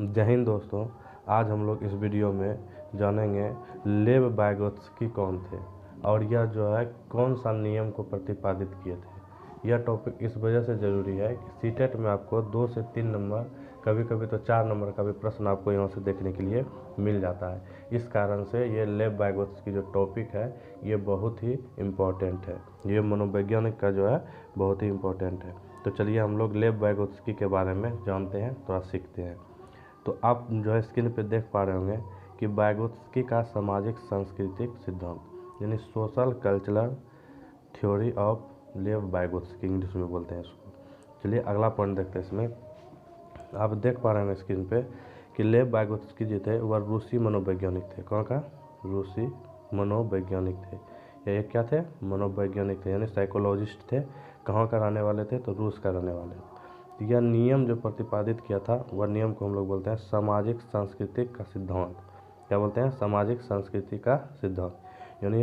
जय हिंद दोस्तों। आज हम लोग इस वीडियो में जानेंगे लेव वाइगोत्स्की कौन थे और यह जो है कौन सा नियम को प्रतिपादित किए थे। यह टॉपिक इस वजह से ज़रूरी है कि सीटेट में आपको 2 से 3 नंबर, कभी कभी तो 4 नंबर का भी प्रश्न आपको यहाँ से देखने के लिए मिल जाता है। इस कारण से ये लेव वाइगोत्स्की जो टॉपिक है ये बहुत ही इम्पोर्टेंट है। ये मनोवैज्ञानिक का जो है बहुत ही इम्पोर्टेंट है। तो चलिए हम लोग लेव वाइगोत्स्की के बारे में जानते हैं, थोड़ा सीखते हैं। तो आप जो है स्क्रीन पे देख पा रहे होंगे कि वाइगोत्स्की का सामाजिक सांस्कृतिक सिद्धांत यानी सोशल कल्चरल थ्योरी ऑफ लेव वाइगोत्स्की, इंग्लिश में बोलते हैं इसको। चलिए अगला पॉइंट देखते हैं। इसमें आप देख पा रहे हैं स्क्रीन पे कि लेव वाइगोत्स्की जी थे वह रूसी मनोवैज्ञानिक थे। कहाँ का? रूसी मनोवैज्ञानिक थे। ये क्या थे? मनोवैज्ञानिक थे, यानी साइकोलॉजिस्ट थे। कहाँ का रहने वाले थे? तो रूस का रहने वाले। यह नियम जो प्रतिपादित किया था वह नियम को हम लोग बोलते हैं सामाजिक सांस्कृतिक का सिद्धांत। क्या बोलते हैं? सामाजिक संस्कृति का सिद्धांत। यानी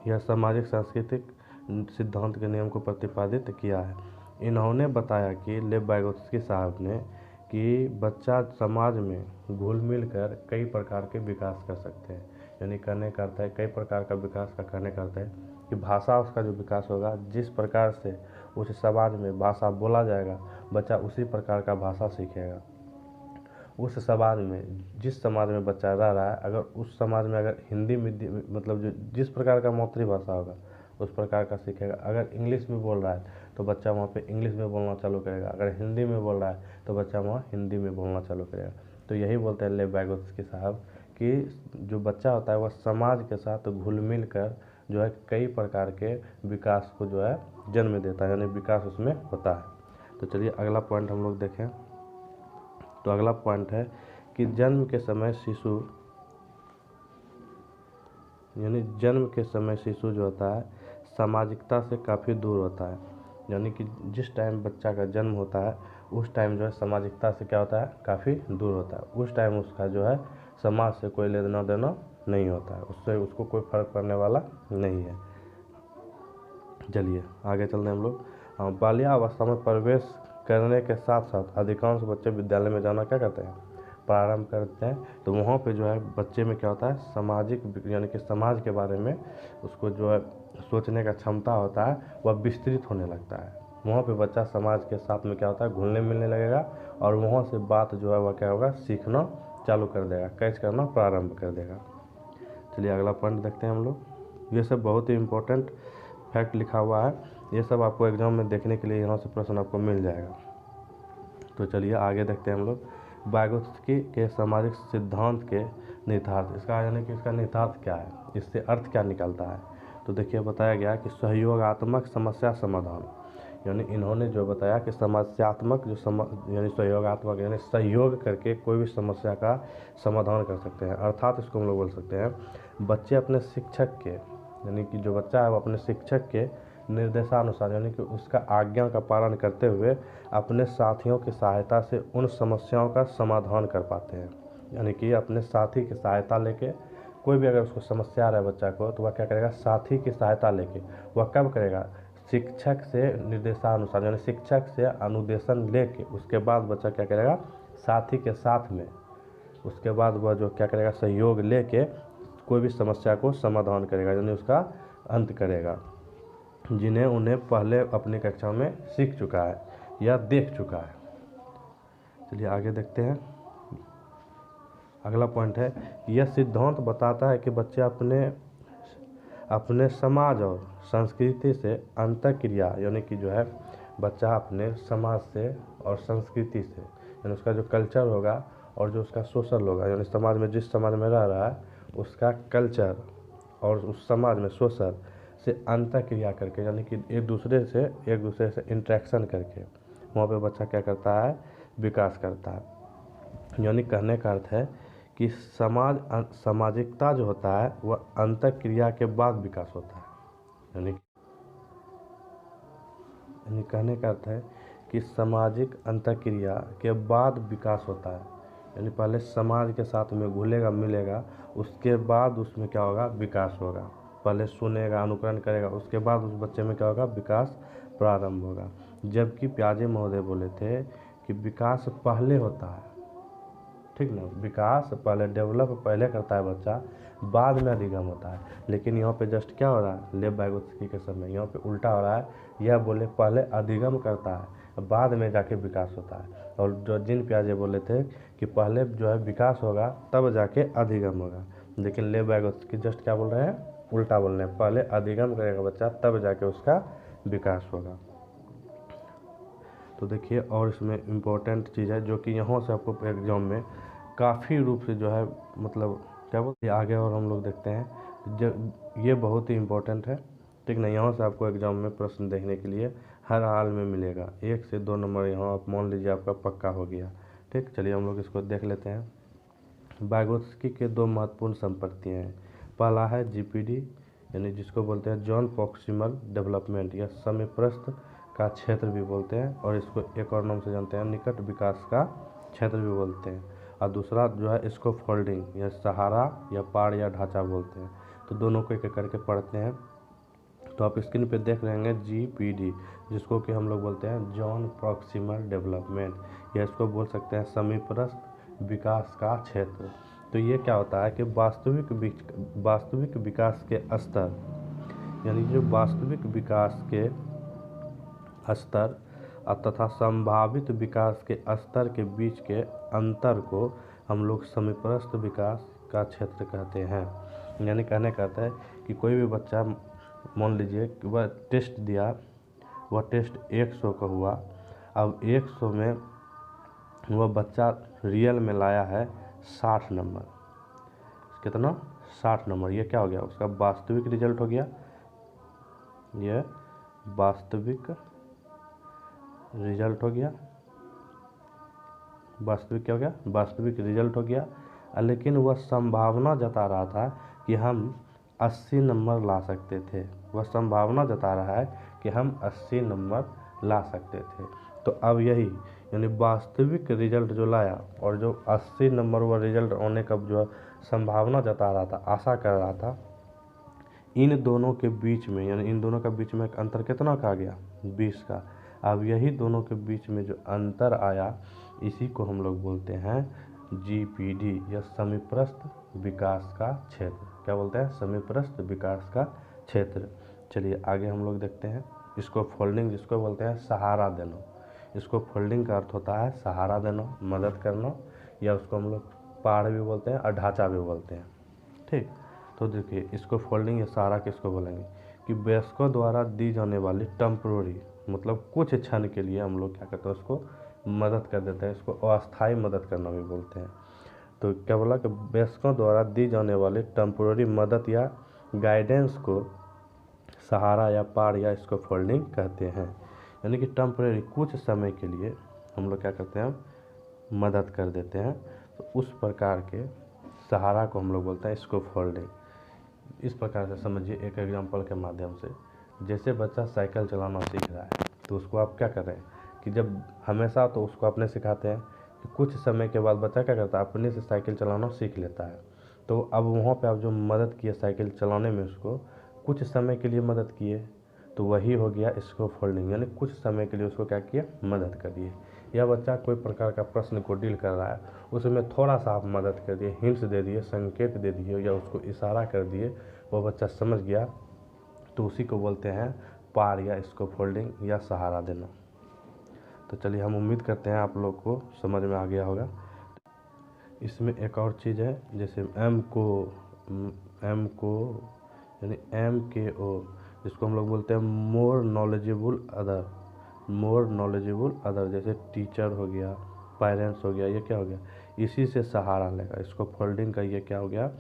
यह सामाजिक सांस्कृतिक सिद्धांत के नियम को प्रतिपादित किया है। इन्होंने बताया कि लेव वाइगोत्स्की साहब ने कि बच्चा समाज में घुल मिल कर कई प्रकार के विकास कर सकते हैं। यानी कहने का अर्थ है कई प्रकार का विकास का कहने का अर्थ है कि भाषा उसका जो विकास होगा, जिस प्रकार से उस समाज में भाषा बोला जाएगा बच्चा उसी प्रकार का भाषा सीखेगा। उस समाज में, जिस समाज में बच्चा रह रहा है, अगर उस समाज में अगर हिंदी मतलब जो जिस प्रकार का मातृभाषा होगा उस प्रकार का सीखेगा। अगर इंग्लिश में बोल रहा है तो बच्चा वहाँ पे इंग्लिश में बोलना चालू करेगा। अगर हिंदी में बोल रहा है तो बच्चा वहाँ हिंदी में बोलना चालू करेगा। तो यही बोलते हैं लेव वाइगोत्स्की साहब कि जो बच्चा होता है वह समाज के साथ घुल मिल कर जो है कई प्रकार के विकास को जो है जन्म देता है, यानी विकास उसमें होता है। तो चलिए अगला पॉइंट हम लोग देखें। तो अगला पॉइंट है कि जन्म के समय शिशु, यानी जन्म के समय शिशु जो होता है सामाजिकता से काफ़ी दूर होता है। यानी कि जिस टाइम बच्चा का जन्म होता है उस टाइम जो है सामाजिकता से क्या होता है? काफ़ी दूर होता है। उस टाइम उसका जो है समाज से कोई लेना देना नहीं होता है, उससे उसको कोई फर्क पड़ने वाला नहीं है। चलिए आगे चलते हैं हम लोग। बाल्यावस्था में प्रवेश करने के साथ साथ अधिकांश बच्चे विद्यालय में जाना क्या करते हैं? प्रारंभ करते हैं। तो वहाँ पे जो है बच्चे में क्या होता है? सामाजिक, यानी कि समाज के बारे में उसको जो है सोचने का क्षमता होता है वह विस्तृत होने लगता है। वहाँ पे बच्चा समाज के साथ में क्या होता है? घुलने मिलने लगेगा और वहाँ से बात जो है वह क्या होगा? सीखना चालू कर देगा, कैच करना प्रारंभ कर देगा। चलिए अगला पॉइंट देखते हैं हम लोग। ये सब बहुत ही इम्पोर्टेंट फैक्ट लिखा हुआ है, ये सब आपको एग्जाम में देखने के लिए यहाँ से प्रश्न आपको मिल जाएगा। तो चलिए आगे देखते हैं हम लोग। वाइगोत्स्की के सामाजिक सिद्धांत के निहितार्थ, इसका यानी कि इसका निहितार्थ क्या है, इससे अर्थ क्या निकलता है। तो देखिए बताया गया कि सहयोगात्मक समस्या समाधान, यानी इन्होंने जो बताया कि समस्यात्मक यानी सहयोगात्मक, यानी सहयोग करके कोई भी समस्या का समाधान कर सकते हैं। अर्थात इसको हम लोग बोल सकते हैं बच्चे अपने शिक्षक के, यानी कि जो बच्चा है वो अपने शिक्षक के निर्देशानुसार, यानी कि उसका आज्ञा का पालन करते हुए अपने साथियों की सहायता से उन समस्याओं का समाधान कर पाते हैं। यानी कि अपने साथी की सहायता लेके कोई भी अगर उसको समस्या आ रहा है बच्चा को, तो वह क्या करेगा? साथी की सहायता लेके वह कब करेगा? शिक्षक से निर्देशानुसार, यानी शिक्षक से अनुदेशन लेके उसके बाद बच्चा क्या करेगा? साथी के साथ में उसके बाद वह जो क्या करेगा? सहयोग लेके कोई भी समस्या को समाधान करेगा, यानी उसका अंत करेगा, जिन्हें उन्हें पहले अपनी कक्षा में सीख चुका है या देख चुका है। चलिए आगे देखते हैं। अगला पॉइंट है, यह सिद्धांत बताता है कि बच्चे अपने समाज और संस्कृति से अंतःक्रिया, यानी कि जो है बच्चा अपने समाज से और संस्कृति से, यानी उसका जो कल्चर होगा और जो उसका सोशल होगा, यानी समाज में जिस समाज में रह रहा है उसका कल्चर और उस समाज में सोशल से अंतःक्रिया करके, यानी कि एक दूसरे से इंटरेक्शन करके वहाँ पे बच्चा क्या करता है? विकास करता है। यानी कहने का अर्थ है कि सामाजिकता जो होता है वह अंतःक्रिया के बाद विकास होता है। यानी कहने का अर्थ है कि सामाजिक अंतःक्रिया के बाद विकास होता है। यानी पहले समाज के साथ में घुलेगा मिलेगा, उसके बाद उसमें क्या होगा? विकास होगा। पहले सुनेगा, अनुकरण करेगा, उसके बाद उस बच्चे में क्या होगा? विकास प्रारंभ होगा। जबकि प्याजे महोदय बोले थे कि विकास पहले होता है, ठीक ना, विकास पहले, डेवलप पहले करता है बच्चा, बाद में अधिगम होता है। लेकिन यहाँ पे जस्ट क्या हो रहा है, लेव वाइगोत्स्की के समय यहाँ पे उल्टा हो रहा है, यह बोले पहले अधिगम करता है, बाद में जाके विकास होता है। और जो जीन पियाजे बोले थे कि पहले जो है विकास होगा तब जाके अधिगम होगा, लेकिन लेव वाइगोत्स्की जस्ट क्या बोल रहे हैं, उल्टा बोल रहे हैं, पहले अधिगम करेगा बच्चा तब जाके उसका विकास होगा। तो देखिए, और इसमें इम्पोर्टेंट चीज़ है जो कि यहाँ से आपको एग्जाम में काफ़ी रूप से जो है मतलब क्या बोलते हैं आगे, और हम लोग देखते हैं जो ये बहुत ही इम्पोर्टेंट है, ठीक ना। यहाँ से आपको एग्जाम में प्रश्न देखने के लिए हर हाल में मिलेगा, 1 से 2 नंबर यहाँ आप मान लीजिए आपका पक्का हो गया, ठीक। चलिए हम लोग इसको देख लेते हैं। वाइगोत्स्की के 2 महत्वपूर्ण संपत्तियाँ हैं। पहला है जीपीडी, यानी जिसको बोलते हैं जॉन प्रॉक्सिमल डेवलपमेंट, या समयप्रस्थ का क्षेत्र भी बोलते हैं, और इसको एक और नाम से जानते हैं निकट विकास का क्षेत्र भी बोलते हैं। और दूसरा जो है इसको फोल्डिंग या सहारा या पाड़ या ढांचा बोलते हैं। तो दोनों को एक एक करके पढ़ते हैं। तो आप स्क्रीन पे देख रहे हैं जीपीडी, जिसको कि हम लोग बोलते हैं जॉन प्रॉक्सिमल डेवलपमेंट, या इसको बोल सकते हैं समीपस्थ विकास का क्षेत्र। तो ये क्या होता है कि वास्तविक विकास के स्तर, यानी जो वास्तविक विकास के स्तर तथा संभावित विकास के स्तर के बीच के अंतर को हम लोग समीपस्थ विकास का क्षेत्र कहते हैं। यानी कहने का है कि कोई भी बच्चा मान लीजिए कि वह टेस्ट दिया, वह टेस्ट 100 का हुआ, अब 100 में वह बच्चा रियल में लाया है 60 नंबर, कितना, 60 नंबर। ये क्या हो गया, उसका वास्तविक रिजल्ट हो गया, ये वास्तविक रिजल्ट हो गया, वास्तविक क्या हो गया, वास्तविक रिजल्ट हो गया। लेकिन वह संभावना जता रहा था कि हम 80 नंबर ला सकते थे, वह संभावना जता रहा है कि हम 80 नंबर ला सकते थे। तो अब यही, यानी वास्तविक रिजल्ट जो लाया और जो 80 नंबर वह रिजल्ट आने का जो संभावना जता रहा था, आशा कर रहा था, इन दोनों के बीच में, यानी इन दोनों का बीच में एक अंतर कितना का आ गया, 20 का। अब यही दोनों के बीच में जो अंतर आया, इसी को हम लोग बोलते हैं जीपीडी या समीपस्थ विकास का क्षेत्र। क्या बोलते हैं, समीपस्थ विकास का क्षेत्र। चलिए आगे हम लोग देखते हैं। इसको फोल्डिंग जिसको बोलते हैं सहारा देना, इसको फोल्डिंग का अर्थ होता है सहारा देना, मदद करना, या उसको हम लोग पाड़ भी बोलते हैं और ढांचा भी बोलते हैं, ठीक। तो देखिए, इसको फोल्डिंग या सहारा किसको बोलेंगे कि वयस्कों द्वारा दी जाने वाली टेम्पोररी, मतलब कुछ क्षण के लिए हम लोग क्या करते हैं, उसको मदद कर देते हैं, इसको अस्थायी मदद करना भी बोलते हैं। तो क्या बोला कि वयस्कों द्वारा दी जाने वाली टेम्पोररी मदद या गाइडेंस को सहारा या पाड़ या इसको फोल्डिंग कहते हैं। यानी कि टेम्पोररी कुछ समय के लिए हम लोग क्या करते हैं, मदद कर देते हैं। तो उस प्रकार के सहारा को हम लोग बोलते हैं इसको फोल्डिंग। इस प्रकार से समझिए एक एग्जांपल के माध्यम से, जैसे बच्चा साइकिल चलाना सीख रहा है, तो उसको आप क्या कर रहे हैं कि जब हमेशा तो उसको अपने सिखाते हैं कि कुछ समय के बाद बच्चा क्या करता है, अपने से साइकिल चलाना सीख लेता है। तो अब वहाँ पे आप जो मदद किए साइकिल चलाने में, उसको कुछ समय के लिए मदद किए, तो वही हो गया इसको फोल्डिंग, यानी कुछ समय के लिए उसको क्या किया, मदद कर दिए। या बच्चा कोई प्रकार का प्रश्न को डील कर रहा है, उसमें थोड़ा सा आप मदद कर दिए, हिंट्स दे दिए, संकेत दे दिए, या उसको इशारा कर दिए, वो बच्चा समझ गया, तो उसी को बोलते हैं पार या इसको फोल्डिंग या सहारा देना। तो चलिए हम उम्मीद करते हैं आप लोग को समझ में आ गया होगा। इसमें एक और चीज़ है, जैसे एम को यानी MKO, जिसको हम लोग बोलते हैं मोर नॉलेजेबल अदर, जैसे टीचर हो गया, पेरेंट्स हो गया, ये क्या हो गया, इसी से सहारा लेगा। इसको फोल्डिंग का ये क्या हो गया,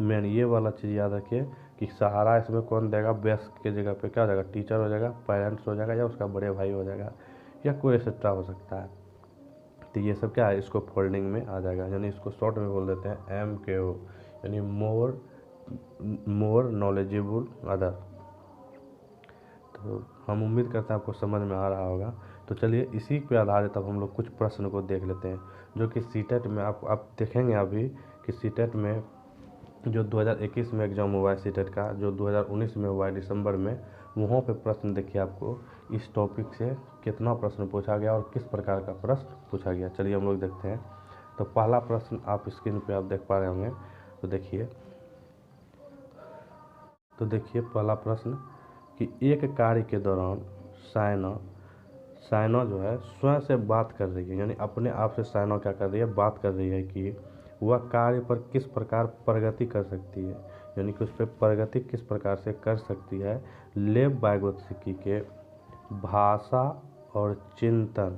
मेन ये वाला चीज़ याद रखिए कि सहारा इसमें कौन देगा, वयस्क के जगह पे क्या हो जाएगा, टीचर हो जाएगा, पेरेंट्स हो जाएगा, या उसका बड़े भाई हो जाएगा, या कोई एक्सेट्रा हो सकता है। तो ये सब क्या है, इसको फोल्डिंग में आ जाएगा। यानी इसको शॉर्ट में बोल देते हैं MKO, यानी मोर नॉलेजेबल अदर। तो हम उम्मीद करते हैं आपको समझ में आ रहा होगा। तो चलिए इसी पे आधारित अब हम लोग कुछ प्रश्न को देख लेते हैं, जो कि सीटेट में आप देखेंगे अभी कि सीटेट में जो 2021 में एग्ज़ाम हुआ है सीटेट का, जो 2019 में हुआ है दिसंबर में, वहाँ पे प्रश्न देखिए आपको इस टॉपिक से कितना प्रश्न पूछा गया और किस प्रकार का प्रश्न पूछा गया। चलिए हम लोग देखते हैं। तो पहला प्रश्न आप स्क्रीन पे आप देख पा रहे होंगे। तो देखिए पहला प्रश्न कि एक कार्य के दौरान साइना जो है स्वयं से बात कर रही है, यानी अपने आप से साइना क्या कर रही है, बात कर रही है कि वह कार्य पर किस प्रकार प्रगति कर सकती है, यानी कि उस पर प्रगति किस प्रकार से कर सकती है। लेव वाइगोत्स्की के भाषा और चिंतन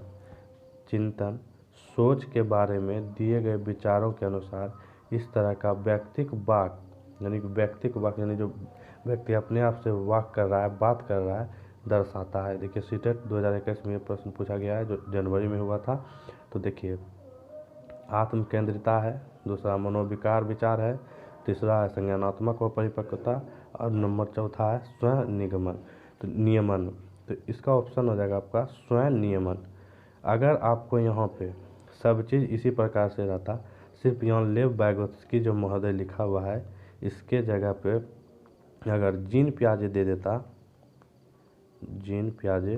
सोच के बारे में दिए गए विचारों के अनुसार इस तरह का व्यक्तिक वाक यानी जो व्यक्ति अपने आप से वाक कर रहा है, बात कर रहा है, दर्शाता है। देखिए सीटेट 2021 में ये प्रश्न पूछा गया है जो जनवरी में हुआ था। तो देखिए आत्म केंद्रिता है, दूसरा मनोविकार विचार है, तीसरा है संज्ञानात्मक व परिपक्वता, और नंबर चौथा है स्वयं नियमन। तो इसका ऑप्शन हो जाएगा आपका स्वयं नियमन। अगर आपको यहाँ पे सब चीज़ इसी प्रकार से रहता, सिर्फ यहाँ लेव वाइगोत्स्की जो महोदय लिखा हुआ है इसके जगह पे अगर जीन पियाजे दे देता, जीन पियाजे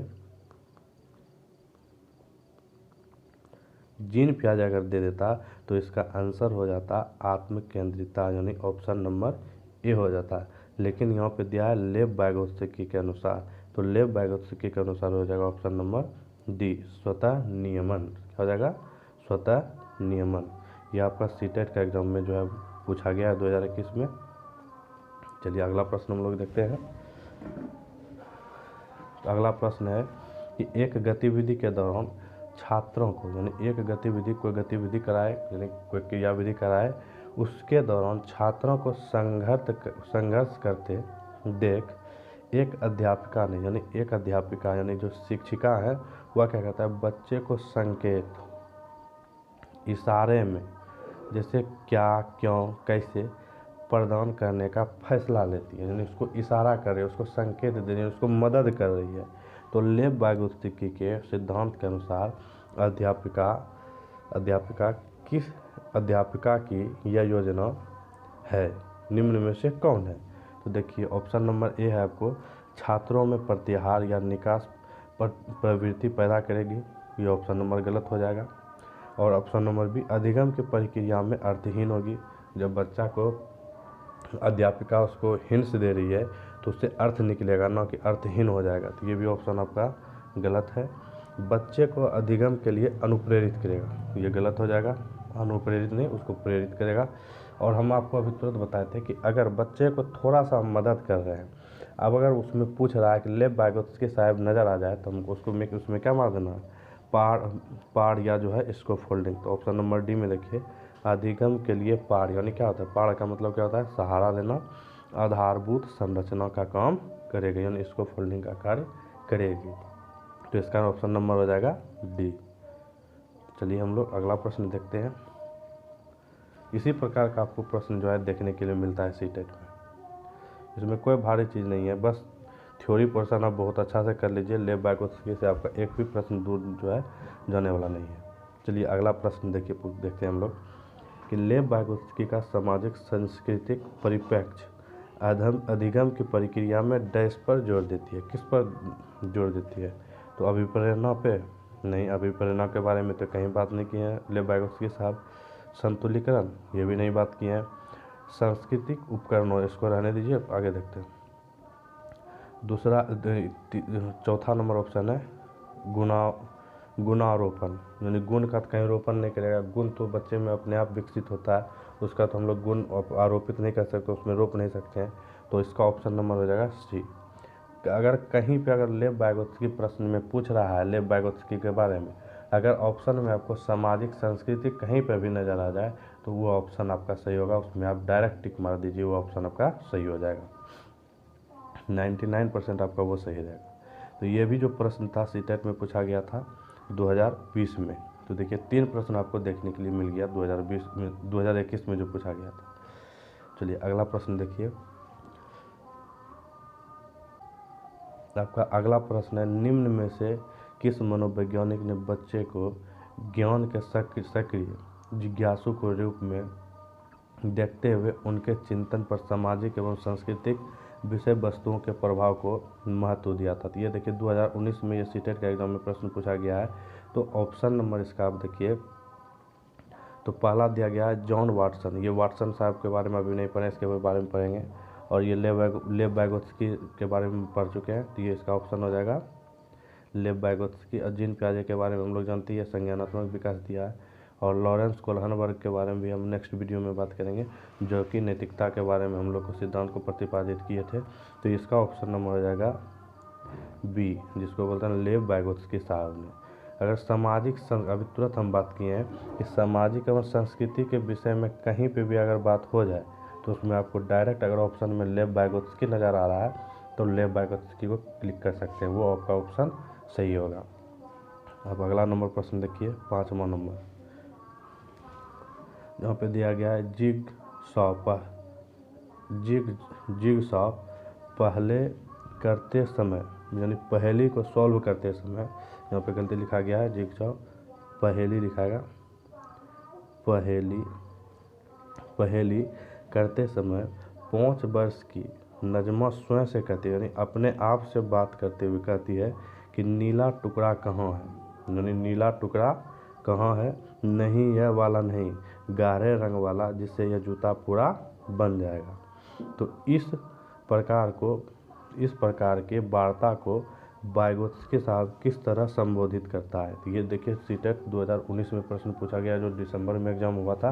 अगर दे देता तो इसका आंसर हो जाता आत्म केंद्रिता, यानी ऑप्शन नंबर ए हो जाता। लेकिन यहाँ पे दिया है लेव वाइगोत्स्की के अनुसार, तो लेव वाइगोत्स्की के अनुसार हो जाएगा ऑप्शन नंबर डी, स्वतः नियमन। क्या हो जाएगा, स्वतः नियमन। यह आपका सीटेट का एग्जाम में जो है पूछा गया है 2021 में। चलिए अगला प्रश्न हम लोग देखते हैं। अगला प्रश्न है कि एक गतिविधि के दौरान छात्रों को, यानी कोई गतिविधि कराए, यानी कोई क्रियाविधि कराए, उसके दौरान छात्रों को संघर्ष करते देख एक अध्यापिका यानी जो शिक्षिका है वह क्या कहता है, बच्चे को संकेत इशारे में जैसे क्या, क्यों, कैसे प्रदान करने का फैसला लेती है, यानी उसको इशारा कर रही है, उसको संकेत दे रही है, उसको मदद कर रही है। तो लेव वाइगोत्स्की के सिद्धांत के अनुसार अध्यापिका की यह योजना है, निम्न में से कौन है। तो देखिए ऑप्शन नंबर ए है आपको छात्रों में प्रतिहार या निकास प्रवृत्ति पैदा करेगी, ये ऑप्शन नंबर गलत हो जाएगा। और ऑप्शन नंबर बी अधिगम की प्रक्रिया में अर्थहीन होगी, जब बच्चा को अध्यापिका उसको हिंट्स दे रही है तो उससे अर्थ निकलेगा, ना कि अर्थहीन हो जाएगा। तो ये भी ऑप्शन आपका गलत है। बच्चे को अधिगम के लिए अनुप्रेरित करेगा, ये गलत हो जाएगा, अनुप्रेरित नहीं उसको प्रेरित करेगा। और हम आपको अभी तुरंत बताए थे कि अगर बच्चे को थोड़ा सा मदद कर रहे हैं, अब अगर उसमें पूछ रहा है कि लेव वाइगोत्स्की साहब नज़र आ जाए तो हमको उसमें क्या मार देना है, पाड़ या जो है इसको फोल्डिंग। तो ऑप्शन नंबर डी में देखिए अधिगम के लिए पाड़, यानी क्या होता है, पाड़ का मतलब क्या होता है, सहारा देना, आधारभूत संरचना का काम करेगी, यानी इसको फोल्डिंग का कार्य करेगी। तो इसका ऑप्शन नंबर हो जाएगा डी। चलिए हम लोग अगला प्रश्न देखते हैं। इसी प्रकार का आपको प्रश्न जो है देखने के लिए मिलता है सीटेट में। इसमें कोई भारी चीज़ नहीं है, बस थ्योरी पोर्शन आप बहुत अच्छा से कर लीजिए। लेव वाइगोत्स्की से आपका एक भी प्रश्न दूर जो है जाने वाला नहीं है। चलिए अगला प्रश्न देखते हैं हम लोग कि लेव वाइगोत्स्की का सामाजिक सांस्कृतिक परिप्रेक्ष्य अधिगम की प्रक्रिया में डैश पर जोर देती है, किस पर जोर देती है। तो अभिप्रेरणा पे नहीं, अभिप्रेरणा के बारे में तो कहीं बात नहीं की है लेव वाइगोत्स्की साहब। संतुलीकरण ये भी नहीं बात की है। सांस्कृतिक उपकरणों इसको रहने दीजिए, आगे देखते हैं। चौथा नंबर ऑप्शन है गुणारोपण, यानी गुण का कहीं रोपण नहीं करेगा। गुण तो बच्चे में अपने आप विकसित होता है, उसका तो हम लोग गुण आरोपित नहीं कर सकते, उसमें रोप नहीं सकते हैं। तो इसका ऑप्शन नंबर हो जाएगा सी। अगर कहीं पे अगर लेव वाइगोत्स्की प्रश्न में पूछ रहा है लेव वाइगोत्स्की के बारे में, अगर ऑप्शन में आपको सामाजिक संस्कृति कहीं पर भी नज़र आ जाए तो वो ऑप्शन आपका सही होगा, उसमें आप डायरेक्ट टिक मार दीजिए, वो ऑप्शन आपका सही हो जाएगा। 99% आपका वो सही रहेगा। तो ये भी जो प्रश्न था सीटेट में पूछा गया था 2020 में। तो देखिए 3 प्रश्न आपको देखने के लिए मिल गया 2021 में जो पूछा गया था। चलिए अगला प्रश्न देखिए। आपका अगला प्रश्न है निम्न में से किस मनोवैज्ञानिक ने बच्चे को ज्ञान के सक्रिय जिज्ञासु के रूप में देखते हुए उनके चिंतन पर सामाजिक एवं सांस्कृतिक विषय वस्तुओं के प्रभाव को महत्व दिया था। तो ये देखिए 2019 में ये सीटेट का एग्जाम में प्रश्न पूछा गया है। तो ऑप्शन नंबर इसका आप देखिए, तो पहला दिया गया है जॉन वाटसन। ये वाटसन साहब के बारे में अभी नहीं पढ़े, इसके बारे में पढ़ेंगे। और ये लेव वाइगोत्स्की के बारे में पढ़ चुके हैं, तो ये इसका ऑप्शन हो जाएगा लेव वाइगोत्स्की। और जीन पियाजे के बारे में हम लोग जानते हैं, संज्ञानात्मक विकास दिया है। और लॉरेंस कोल्हनबर्ग के बारे में भी हम नेक्स्ट वीडियो में बात करेंगे, जो कि नैतिकता के बारे में हम लोग को सिद्धांत को प्रतिपादित किए थे। तो इसका ऑप्शन नंबर हो जाएगा बी, जिसको बोलते हैं लेव वाइगोत्स्की साहब ने। अगर सामाजिक अभी तुरंत हम बात किए हैं कि सामाजिक एवं संस्कृति के विषय में कहीं पे भी अगर बात हो जाए तो उसमें आपको डायरेक्ट अगर ऑप्शन में लेव वाइगोत्स्की नज़र आ रहा है तो लेव वाइगोत्स्की को क्लिक कर सकते हैं, वो आपका ऑप्शन सही होगा। अब अगला नंबर प्रश्न देखिए, 5वां नंबर, यहाँ पे दिया गया है जिग सॉ पहले करते समय, यानी पहेली को सॉल्व करते समय, यहाँ पे गलती लिखा गया है, जिग सॉ पहेली लिखाएगा, पहेली करते समय 5 वर्ष की नजमा स्वयं से कहती है, यानी अपने आप से बात करते हुए कहती है कि नीला टुकड़ा कहाँ है, यानी नीला टुकड़ा कहाँ है, नहीं यह वाला नहीं, गहरे रंग वाला, जिससे यह जूता पूरा बन जाएगा। तो इस प्रकार के वार्ता को वाइगोत्स्की साहब किस तरह संबोधित करता है। तो ये देखिए सीटेट 2019 में प्रश्न पूछा गया, जो दिसंबर में एग्जाम हुआ था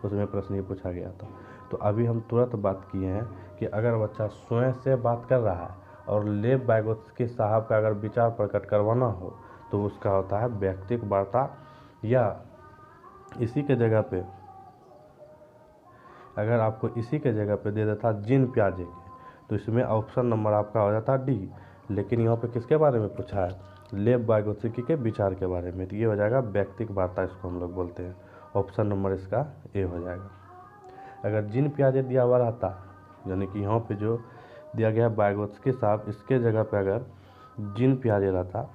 उसमें प्रश्न ये पूछा गया था। तो अभी हम तुरंत बात किए हैं कि अगर बच्चा स्वयं से बात कर रहा है और लेव वाइगोत्स्की साहब का अगर विचार प्रकट करवाना हो तो उसका होता है व्यक्तिक वार्ता, या इसी के जगह पे अगर आपको इसी के जगह पे दे देता जीन पियाजे के, तो इसमें ऑप्शन नंबर आपका हो जाता डी। लेकिन यहाँ पे किसके बारे में पूछा है, लेव वाइगोत्स्की के विचार के बारे में, तो ये हो जाएगा व्यक्तिक वार्ता, इसको हम लोग बोलते हैं। ऑप्शन नंबर इसका ए हो जाएगा। अगर जीन पियाजे दिया हुआ रहता, यानी कि यहाँ पे जो दिया गया वाइगोत्स्की साहब, इसके जगह पे अगर जीन पियाजे रहता,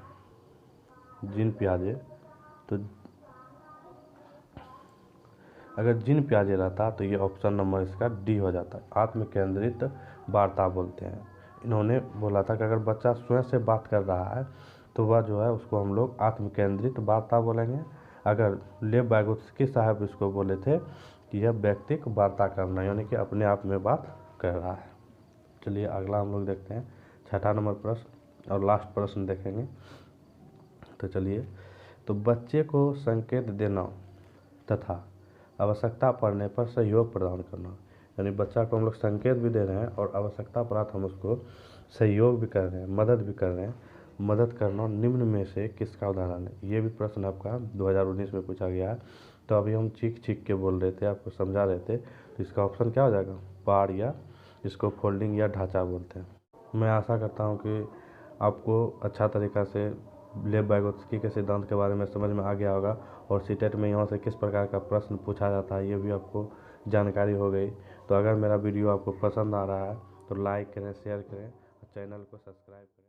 जीन पियाजे, तो अगर जीन पियाजे रहता तो ये ऑप्शन नंबर इसका डी हो जाता। आत्म केंद्रित वार्ता बोलते हैं। इन्होंने बोला था कि अगर बच्चा स्वयं से बात कर रहा है तो वह जो है उसको हम लोग आत्म केंद्रित वार्ता बोलेंगे। अगर लेव वाइगोत्स्की साहब इसको बोले थे कि यह व्यक्तिक वार्ता करना, यानी कि अपने आप में बात कर रहा है। चलिए अगला हम लोग देखते हैं, 6ठा नंबर प्रश्न और लास्ट प्रश्न देखेंगे। तो चलिए, तो बच्चे को संकेत देना तथा आवश्यकता पड़ने पर सहयोग प्रदान करना, यानी बच्चा को हम लोग संकेत भी दे रहे हैं और आवश्यकता पड़ा तो हम उसको सहयोग भी कर रहे हैं, मदद भी कर रहे हैं। मदद करना निम्न में से किसका उदाहरण है, ये भी प्रश्न आपका 2019 में पूछा गया है। तो अभी हम चीख के बोल रहे थे, आपको समझा रहे थे, तो इसका ऑप्शन क्या हो जाएगा, पार, या इसको फोल्डिंग या ढांचा बोलते हैं। मैं आशा करता हूँ कि आपको अच्छा तरीक़ा से लेव वाइगोत्स्की के सिद्धांत के बारे में समझ में आ गया होगा, और सीटेट में यहाँ से किस प्रकार का प्रश्न पूछा जाता है ये भी आपको जानकारी हो गई। तो अगर मेरा वीडियो आपको पसंद आ रहा है तो लाइक करें, शेयर करें और चैनल को सब्सक्राइब करें।